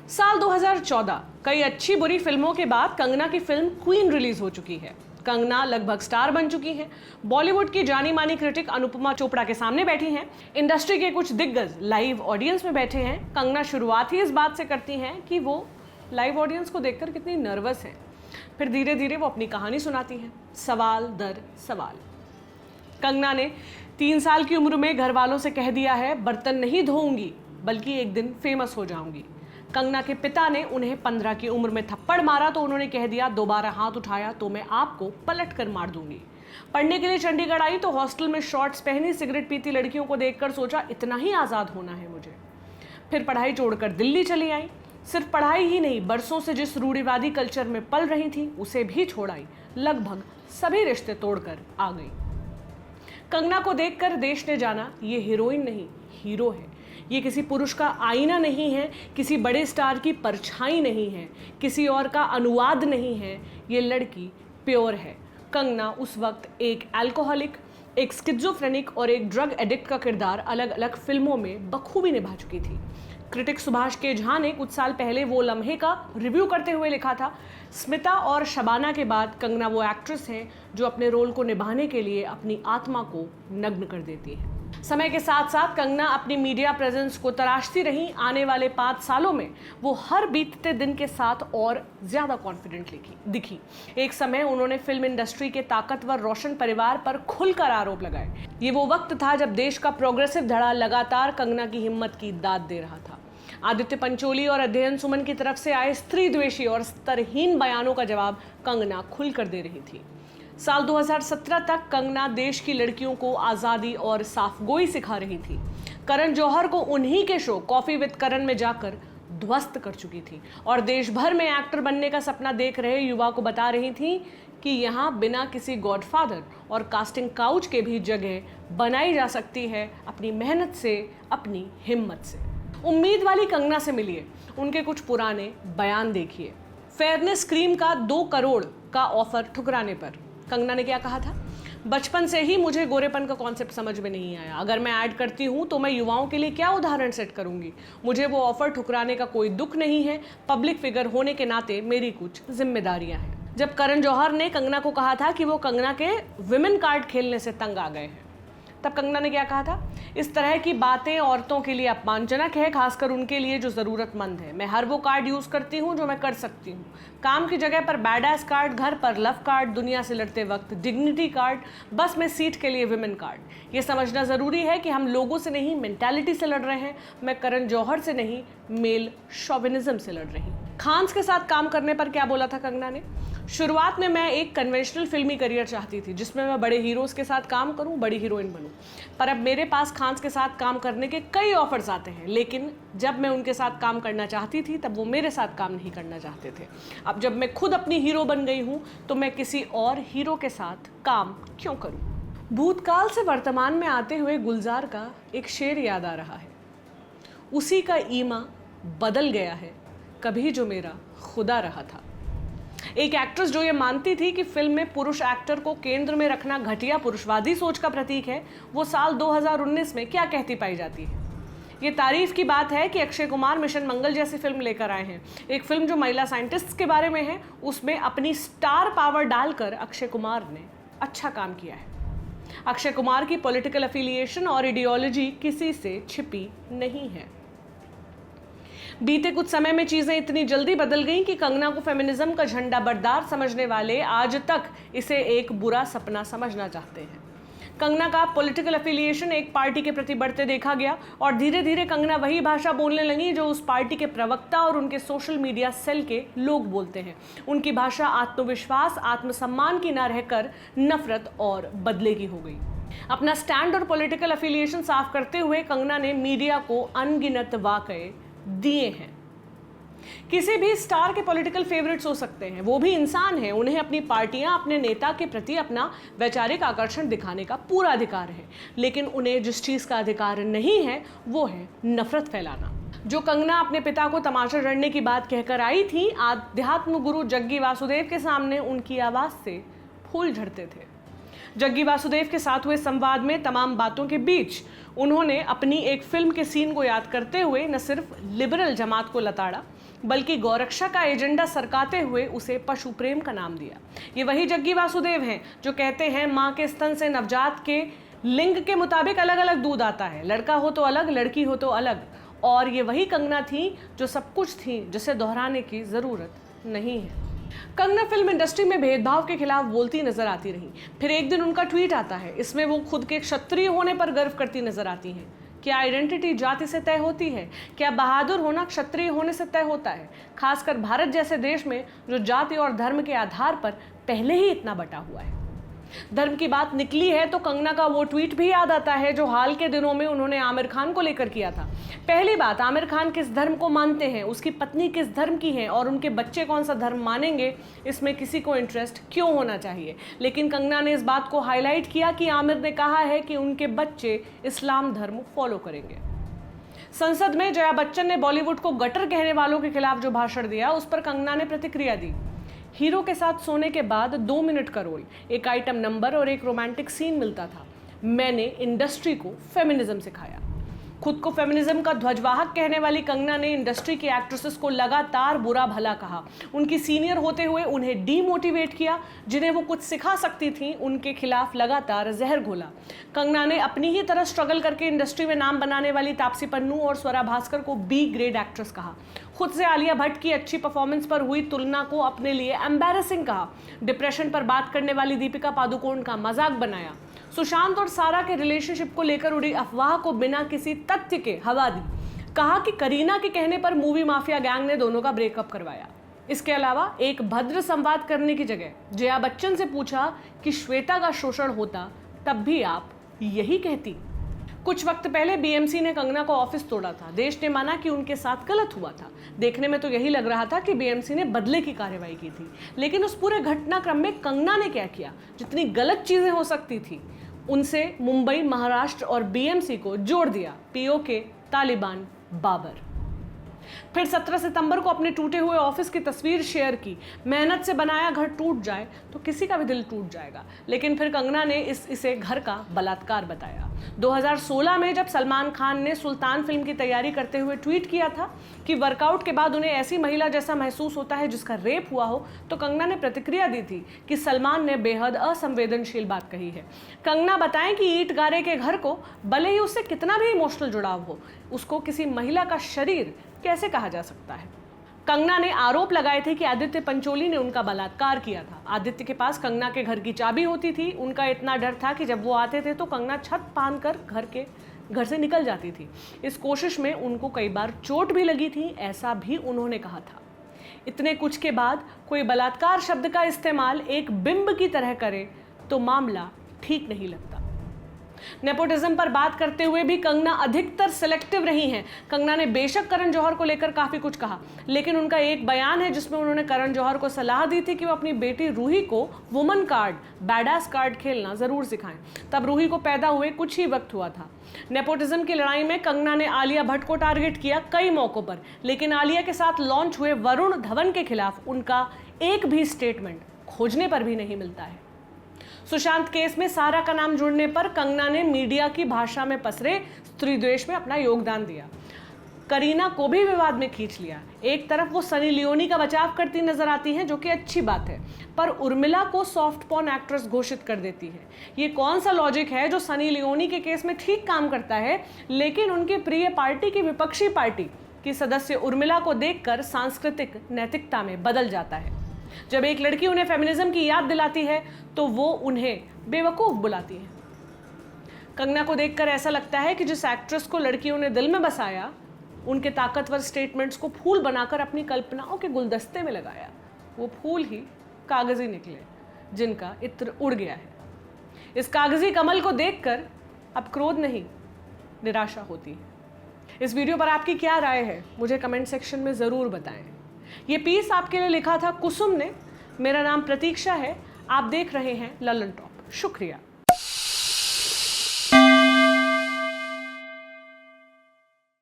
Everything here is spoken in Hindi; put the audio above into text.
साल 2014 कई अच्छी बुरी फिल्मों के बाद कंगना की फिल्म क्वीन रिलीज हो चुकी है। कंगना लगभग स्टार बन चुकी हैं। बॉलीवुड की जानी मानी क्रिटिक अनुपमा चोपड़ा के सामने बैठी हैं। इंडस्ट्री के कुछ दिग्गज लाइव ऑडियंस में बैठे हैं। कंगना शुरुआत ही इस बात से करती हैं कि वो लाइव ऑडियंस को देखकर कितनी नर्वस है। फिर धीरे धीरे वो अपनी कहानी सुनाती हैं, सवाल दर सवाल। कंगना ने 3 साल की उम्र में घर वालों से कह दिया है, बर्तन नहीं धोऊंगी बल्कि एक दिन फेमस हो जाऊंगी। कंगना के पिता ने उन्हें 15 की उम्र में थप्पड़ मारा तो उन्होंने कह दिया, दोबारा हाथ उठाया तो मैं आपको पलट कर मार दूंगी। पढ़ने के लिए चंडीगढ़ आई तो हॉस्टल में शॉर्ट्स पहनी सिगरेट पीती लड़कियों को देखकर सोचा, इतना ही आज़ाद होना है मुझे। फिर पढ़ाई छोड़कर दिल्ली चली आई। सिर्फ पढ़ाई ही नहीं, बरसों से जिस रूढ़िवादी कल्चर में पल रही थी उसे भी छोड़ आई। लगभग सभी रिश्ते तोड़कर आ गई। कंगना को देखकर देश ने जाना, ये हीरोइन नहीं हीरो है। ये किसी पुरुष का आईना नहीं है, किसी बड़े स्टार की परछाई नहीं है, किसी और का अनुवाद नहीं है। ये लड़की प्योर है। कंगना उस वक्त एक अल्कोहलिक, एक स्किज़ोफ्रेनिक और एक ड्रग एडिक्ट का किरदार अलग अलग फिल्मों में बखूबी निभा चुकी थी। क्रिटिक सुभाष के झा ने कुछ साल पहले वो लम्हे का रिव्यू करते हुए लिखा था, स्मिता और शबाना के बाद कंगना वो एक्ट्रेस हैं जो अपने रोल को निभाने के लिए अपनी आत्मा को नग्न कर देती है। समय के साथ साथ कंगना अपनी मीडिया प्रेजेंस को तराशती रही। आने वाले 5 सालों में वो हर बीतते दिन के साथ और ज्यादा कॉन्फिडेंट दिखी। एक समय उन्होंने फिल्म इंडस्ट्री के ताकतवर रोशन परिवार पर खुलकर आरोप लगाए। ये वो वक्त था जब देश का प्रोग्रेसिव धड़ा लगातार कंगना की हिम्मत की दाद दे रहा था। आदित्य पंचोली और अध्ययन सुमन की तरफ से आए स्त्री द्वेषी और स्तरहीन बयानों का जवाब कंगना खुलकर दे रही थी। साल 2017 तक कंगना देश की लड़कियों को आज़ादी और साफगोई सिखा रही थी। करण जौहर को उन्हीं के शो कॉफी विद करण में जाकर ध्वस्त कर चुकी थी और देश भर में एक्टर बनने का सपना देख रहे युवा को बता रही थी कि यहाँ बिना किसी गॉडफादर और कास्टिंग काउच के भी जगह बनाई जा सकती है, अपनी मेहनत से, अपनी हिम्मत से। उम्मीद वाली कंगना से मिलिए, उनके कुछ पुराने बयान देखिए। फेयरनेस क्रीम का 2 करोड़ का ऑफर ठुकराने पर कंगना ने क्या कहा था, बचपन से ही मुझे गोरेपन का कॉन्सेप्ट समझ में नहीं आया। अगर मैं ऐड करती हूँ तो मैं युवाओं के लिए क्या उदाहरण सेट करूंगी। मुझे वो ऑफर ठुकराने का कोई दुख नहीं है। पब्लिक फिगर होने के नाते मेरी कुछ जिम्मेदारियां हैं। जब करण जौहर ने कंगना को कहा था कि वो कंगना के विमेन कार्ड खेलने से तंग आ गए हैं, तब कंगना ने क्या कहा था, इस तरह की बातें औरतों के लिए अपमानजनक है, खासकर उनके लिए जो ज़रूरतमंद है। मैं हर वो कार्ड यूज़ करती हूँ जो मैं कर सकती हूँ। काम की जगह पर बैड-एस कार्ड, घर पर लव कार्ड, दुनिया से लड़ते वक्त डिग्निटी कार्ड, बस में सीट के लिए विमेन कार्ड। ये समझना ज़रूरी है कि हम लोगों से नहीं, मेंटालिटी से लड़ रहे हैं। मैं करण जौहर से नहीं, मेल शोविनिज्म से लड़ रही हूँ। खान्स के साथ काम करने पर क्या बोला था कंगना ने, शुरुआत में मैं एक कन्वेंशनल फिल्मी करियर चाहती थी जिसमें मैं बड़े हीरोज़ के साथ काम करूं, बड़ी हीरोइन बनूं। पर अब मेरे पास खान्स के साथ काम करने के कई ऑफर्स आते हैं, लेकिन जब मैं उनके साथ काम करना चाहती थी तब वो मेरे साथ काम नहीं करना चाहते थे। अब जब मैं खुद अपनी हीरो बन गई हूं तो मैं किसी और हीरो के साथ काम क्यों करूं। भूतकाल से वर्तमान में आते हुए गुलजार का एक शेर याद आ रहा है, उसी का ईमा बदल गया है कभी जो मेरा खुदा रहा था। एक एक्ट्रेस जो ये मानती थी कि फिल्म में पुरुष एक्टर को केंद्र में रखना घटिया पुरुषवादी सोच का प्रतीक है, वो साल 2019 में क्या कहती पाई जाती है। ये तारीफ की बात है कि अक्षय कुमार मिशन मंगल जैसी फिल्म लेकर आए हैं। एक फिल्म जो महिला साइंटिस्ट्स के बारे में है, उसमें अपनी स्टार पावर डालकर अक्षय कुमार ने अच्छा काम किया है। अक्षय कुमार की पॉलिटिकल एफिलिएशन और आइडियोलॉजी किसी से छिपी नहीं है। बीते कुछ समय में चीजें इतनी जल्दी बदल गईं कि कंगना को फेमिनिज्म का झंडा बरदार समझने वाले आज तक इसे एक बुरा सपना समझना चाहते हैं। कंगना का पॉलिटिकल एफिलिएशन एक पार्टी के प्रति बढ़ते देखा गया और धीरे धीरे कंगना वही भाषा बोलने लगी जो उस पार्टी के प्रवक्ता और उनके सोशल मीडिया सेल के लोग बोलते हैं। उनकी भाषा आत्मविश्वास, आत्मसम्मान की न रहकर नफरत और बदले की हो गई। अपना स्टैंड और पॉलिटिकल एफिलिएशन साफ करते हुए कंगना ने मीडिया को अनगिनत वाकये दिए हैं। किसी भी स्टार के पॉलिटिकल फेवरेट्स हो सकते हैं, वो भी इंसान हैं। उन्हें अपनी पार्टियां, अपने नेता के प्रति अपना वैचारिक आकर्षण दिखाने का पूरा अधिकार है, लेकिन उन्हें जिस चीज का अधिकार नहीं है वो है नफरत फैलाना। जो कंगना अपने पिता को तमाशा जड़ने की बात कहकर आई थी, आध्यात्म गुरु जग्गी वासुदेव के सामने उनकी आवाज से फूल झड़ते थे। जग्गी वासुदेव के साथ हुए संवाद में तमाम बातों के बीच उन्होंने अपनी एक फिल्म के सीन को याद करते हुए न सिर्फ लिबरल जमात को लताड़ा, बल्कि गौरक्षा का एजेंडा सरकाते हुए उसे पशु प्रेम का नाम दिया। ये वही जग्गी वासुदेव हैं जो कहते हैं मां के स्तन से नवजात के लिंग के मुताबिक अलग अलग दूध आता है, लड़का हो तो अलग, लड़की हो तो अलग। और ये वही कंगना थी जो सब कुछ थी, जिसे दोहराने की जरूरत नहीं है। कंगना फिल्म इंडस्ट्री में भेदभाव के खिलाफ बोलती नजर आती रही। फिर एक दिन उनका ट्वीट आता है, इसमें वो खुद के क्षत्रिय होने पर गर्व करती नजर आती हैं। क्या आइडेंटिटी जाति से तय होती है? क्या बहादुर होना क्षत्रिय होने से तय होता है? खासकर भारत जैसे देश में जो जाति और धर्म के आधार पर पहले ही इतना बटा हुआ है। धर्म की बात निकली है तो कंगना का वो ट्वीट भी याद आता है जो हाल के दिनों में उन्होंने आमिर खान को लेकर किया था। पहली बात, आमिर खान किस धर्म को मानते हैं, उसकी पत्नी किस धर्म की है और उनके बच्चे कौन सा धर्म मानेंगे, इसमें किसी को इंटरेस्ट क्यों होना चाहिए। लेकिन कंगना ने इस बात को हाईलाइट किया कि आमिर ने कहा है कि उनके बच्चे इस्लाम धर्म फॉलो करेंगे। संसद में जया बच्चन ने बॉलीवुड को गटर कहने वालों के खिलाफ जो भाषण दिया, उस पर कंगना ने प्रतिक्रिया दी। हीरो के साथ सोने के बाद 2 मिनट का रोल, एक आइटम नंबर और एक रोमांटिक सीन मिलता था। मैंने इंडस्ट्री को फेमिनिज्म सिखाया। खुद को फेमिनिज्म का ध्वजवाहक कहने वाली कंगना ने इंडस्ट्री की एक्ट्रेसेस को लगातार बुरा भला कहा, उनकी सीनियर होते हुए उन्हें डीमोटिवेट किया। जिन्हें वो कुछ सिखा सकती थी उनके खिलाफ लगातार जहर घोला। कंगना ने अपनी ही तरह स्ट्रगल करके इंडस्ट्री में नाम बनाने वाली तापसी पन्नू और स्वरा भास्कर को बी ग्रेड एक्ट्रेस कहा। खुद से आलिया भट्ट की अच्छी परफॉर्मेंस पर हुई तुलना को अपने लिए एम्बैरेसिंग कहा। डिप्रेशन पर बात करने वाली दीपिका पादुकोण का मजाक बनाया। सुशांत और सारा के रिलेशनशिप को लेकर उड़ी अफवाह को बिना किसी तथ्य के हवा दी। कहा कि करीना के कहने पर मूवी माफिया गैंग ने दोनों का ब्रेकअप करवाया। इसके अलावा एक भद्र संवाद करने की जगह जया बच्चन से पूछा कि श्वेता का शोषण होता तब भी आप यही कहती। कुछ वक्त पहले बीएमसी ने कंगना को ऑफिस तोड़ा था। देश ने माना कि उनके साथ गलत हुआ था। देखने में तो यही लग रहा था कि बीएमसी ने बदले की कार्रवाई की थी, लेकिन उस पूरे घटनाक्रम में कंगना ने क्या किया? जितनी गलत चीजें हो सकती थी उनसे मुंबई, महाराष्ट्र और बीएमसी को जोड़ दिया। पीओके, तालिबान, बाबर। फिर 17 सितंबर को अपने टूटे हुए ऑफिस की तस्वीर शेयर की। मेहनत से बनाया घर टूट जाए तो किसी का भी दिल टूट जाएगा, लेकिन फिर कंगना ने इसे घर का बलात्कार बताया। 2016 में जब सलमान खान ने सुल्तान फिल्म की तैयारी करते हुए ट्वीट किया था कि वर्कआउट के बाद उन्हें ऐसी महिला जैसा महसूस होता है जिसका रेप हुआ हो, तो कंगना ने प्रतिक्रिया दी थी कि सलमान ने बेहद असंवेदनशील बात कही है। कंगना बताएं कि ईंट गारे के घर को भले ही उससे कितना भी इमोशनल जुड़ाव हो, उसको किसी महिला का शरीर कैसे कहा जा सकता है। कंगना ने आरोप लगाए थे कि आदित्य पंचोली ने उनका बलात्कार किया था। आदित्य के पास कंगना के घर की चाबी होती थी। उनका इतना डर था कि जब वो आते थे तो कंगना छत फांद कर घर से निकल जाती थी। इस कोशिश में उनको कई बार चोट भी लगी थी, ऐसा भी उन्होंने कहा था। इतने कुछ के बाद कोई बलात्कार शब्द का इस्तेमाल एक बिंब की तरह करे तो मामला ठीक नहीं लगता। नेपोटिज्म पर बात करते हुए भी कंगना अधिकतर सिलेक्टिव रही हैं। कंगना ने बेशक करण जौहर को लेकर काफी कुछ कहा, लेकिन उनका एक बयान है जिसमें उन्होंने करण जौहर को सलाह दी थी कि वो अपनी बेटी रूही को वुमन कार्ड, बैडास कार्ड खेलना जरूर सिखाएं। तब रूही को पैदा हुए कुछ ही वक्त हुआ था। नेपोटिज्म की लड़ाई में कंगना ने आलिया भट्ट को टारगेट किया कई मौकों पर, लेकिन आलिया के साथ लॉन्च हुए वरुण धवन के खिलाफ उनका एक भी स्टेटमेंट खोजने पर भी नहीं मिलता है। सुशांत केस में सारा का नाम जुड़ने पर कंगना ने मीडिया की भाषा में पसरे स्त्री द्वेष में अपना योगदान दिया। करीना को भी विवाद में खींच लिया। एक तरफ वो सनी लियोनी का बचाव करती नजर आती हैं, जो कि अच्छी बात है, पर उर्मिला को सॉफ्ट पॉर्न एक्ट्रेस घोषित कर देती है। ये कौन सा लॉजिक है जो सनी लियोनी के केस में ठीक काम करता है, लेकिन उनकी प्रिय पार्टी की विपक्षी पार्टी की सदस्य उर्मिला को देखकर सांस्कृतिक नैतिकता में बदल जाता है। जब एक लड़की उन्हें फेमिनिज्म की याद दिलाती है तो वो उन्हें बेवकूफ बुलाती है। कंगना को देखकर ऐसा लगता है कि जिस एक्ट्रेस को लड़कियों ने दिल में बसाया, उनके ताकतवर स्टेटमेंट्स को फूल बनाकर अपनी कल्पनाओं के गुलदस्ते में लगाया, वो फूल ही कागजी निकले जिनका इत्र उड़ गया है। इस कागजी कमल को देखकर अब क्रोध नहीं, निराशा होती है। इस वीडियो पर आपकी क्या राय है, मुझे कमेंट सेक्शन में ज़रूर बताएं। ये पीस आपके लिए लिखा था कुसुम ने। मेरा नाम प्रतीक्षा है। आप देख रहे हैं ललन टॉप। शुक्रिया।